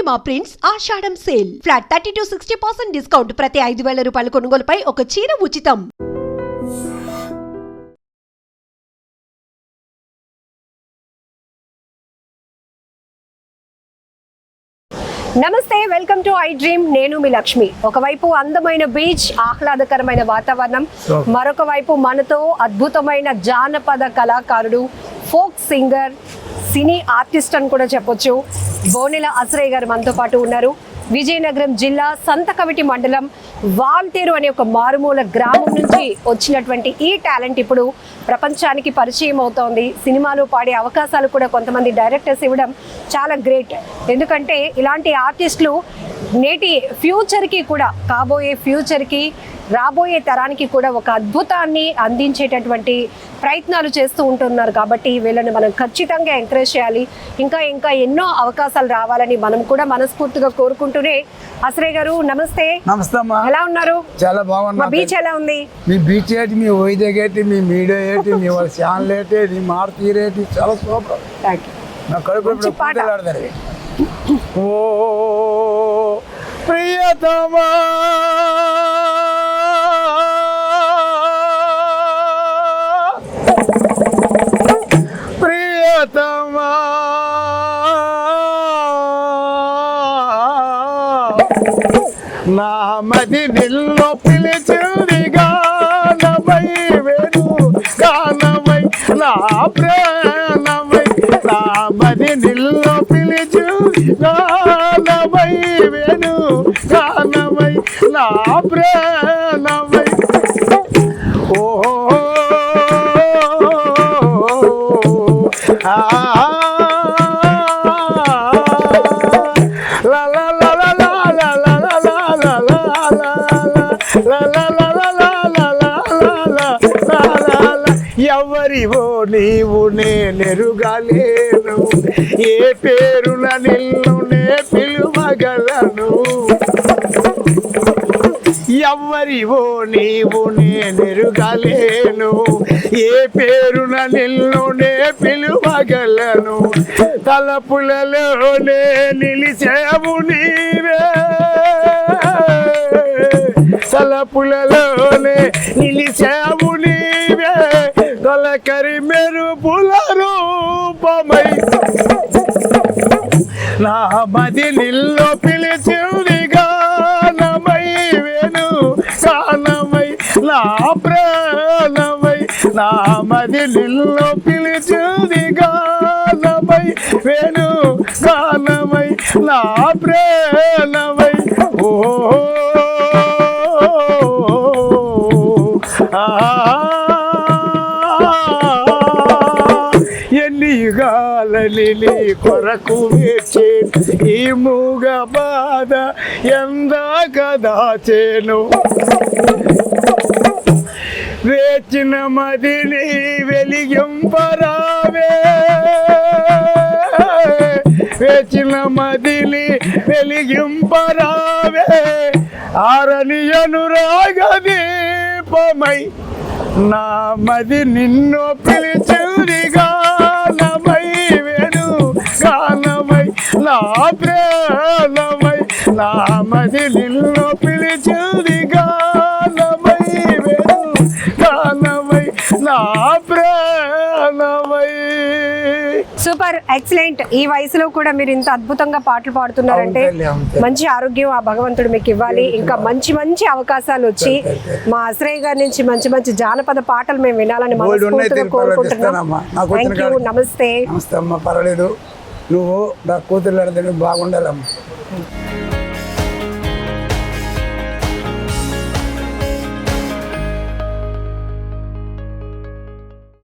పూర్ణిమ prints ఆషాఢం sale flat 30-60% discount ప్రతి 5,000 రూపాయల కొనుగోలుపై ఒక చీర ఉచితం. నమస్తే, వెల్కమ్ టు ఐ డ్రీమ్. నేను మీ లక్ష్మి. ఒకవైపు అందమైన బీచ్, ఆహ్లాదకరమైన వాతావరణం, మరొక వైపు మనతో అద్భుతమైన జానపద కళాకారుడు, ఫోక్ సింగర్, సినీ ఆర్టిస్ట్ అని కూడా చెప్పొచ్చు, బోనెల అసరయ్య గారు మనతో పాటు ఉన్నారు. విజయనగరం జిల్లా సంతకవిటి మండలం వాల్తేరు అనే ఒక మారుమూల గ్రామం నుంచి వచ్చినటువంటి ఈ టాలెంట్ ఇప్పుడు ప్రపంచానికి పరిచయం అవుతోంది. సినిమాలో పాడే అవకాశాలు కూడా కొంతమంది డైరెక్టర్స్ ఇవ్వడం చాలా గ్రేట్. ఎందుకంటే ఇలాంటి ఆర్టిస్టులు నేటి ఫ్యూచర్కి కూడా, కాబోయే ఫ్యూచర్కి, రాబోయే తరానికి కూడా ఒక అద్భుతాన్ని అందించేటటువంటి ప్రయత్నాలు చేస్తూ ఉంటున్నారు. కాబట్టి వీళ్ళని మనం ఖచ్చితంగా ఎంకరేజ్ చేయాలి. ఇంకా ఇంకా ఎన్నో అవకాశాలు రావాలని మనం కూడా మనస్ఫూర్తిగా కోరుకుంటూనే, అసరయ్య గారు నమస్తే. నమస్తే అమ్మా, ఎలా ఉన్నారు? చాలా బాగున్నా. మా బీచ్ ఎలా ఉంది? మీ బీచ్ ఏంటి, మీ వైజాగ్ ఏంటి, మీ మీడియా ఏంటి, మీ వాళ్ళ ఛానల్ ఏంటి, మీ మాట తీరేటి, చాలా సూపర్. నా కడుపు పాటలాడతారు. ఓ ప్రియతమా ప్రియతమా నా మది నిల్లో పిలిచింది గానమై, వేణు గానమై, నా ప్రాణమై, నా మది నిల్లో పిలిచింది గానమై, వేణు గానమై, నా ప్రాణమై. ఓ ఎవరివో నీవు నేనెరుగలేను, ఏ పేరున నిన్ను నే పిలువగలను. ఎవరివో నీవు నేనెరుగలేను, ఏ పేరున నిన్ను నే పిలువగలను. తలపులలోనే నిలిచేవు నీవే, తలపులలోనే నిలిచేవు నీవే, తొలకరి మెరుపుల రూపమై, నా మది నిల్లో పిలిచింది గానమై, వేణు గానమై, నా ప్రాణమై, నా మది నిల్లో పిలిచింది గానమై, వేణు గానమై, నా ప్రాణమై. ఓ ఎన్ని యుగాలని నీ కొరకు వేచే ఈ మూగ బాధ ఎందాక దాచేను. వేచిన మదిని వెలిగింపరావే, వేచిన మదిని వెలిగింపరావే, ఆరని అనురాగ దీపమై, నా మది నిన్ను పిలిచింది గానమై, వేణు గానమై, నా ప్రాణమై, నా మది నిన్ను పిలిచింది గానమై, వేణు గానమై, నా ప్రాణమై. Super, excellent. ఈ వయసులో కూడా మీరు ఇంత అద్భుతంగా పాటలు పాడుతున్నారంటే మంచి ఆరోగ్యం ఆ భగవంతుడు మీకు ఇవ్వాలి. ఇంకా మంచి మంచి అవకాశాలు వచ్చి మా అసరయ్య గారి నుంచి మంచి మంచి జానపద పాటలు మేము వినాలని మనస్ఫూర్తిగా కోరుకుంటున్నాం. Thank you. నమస్తే. నమస్తే అమ్మ, పర్వాలేదు. నువ్వు నా కూతురు బాగుండాలమ్మా.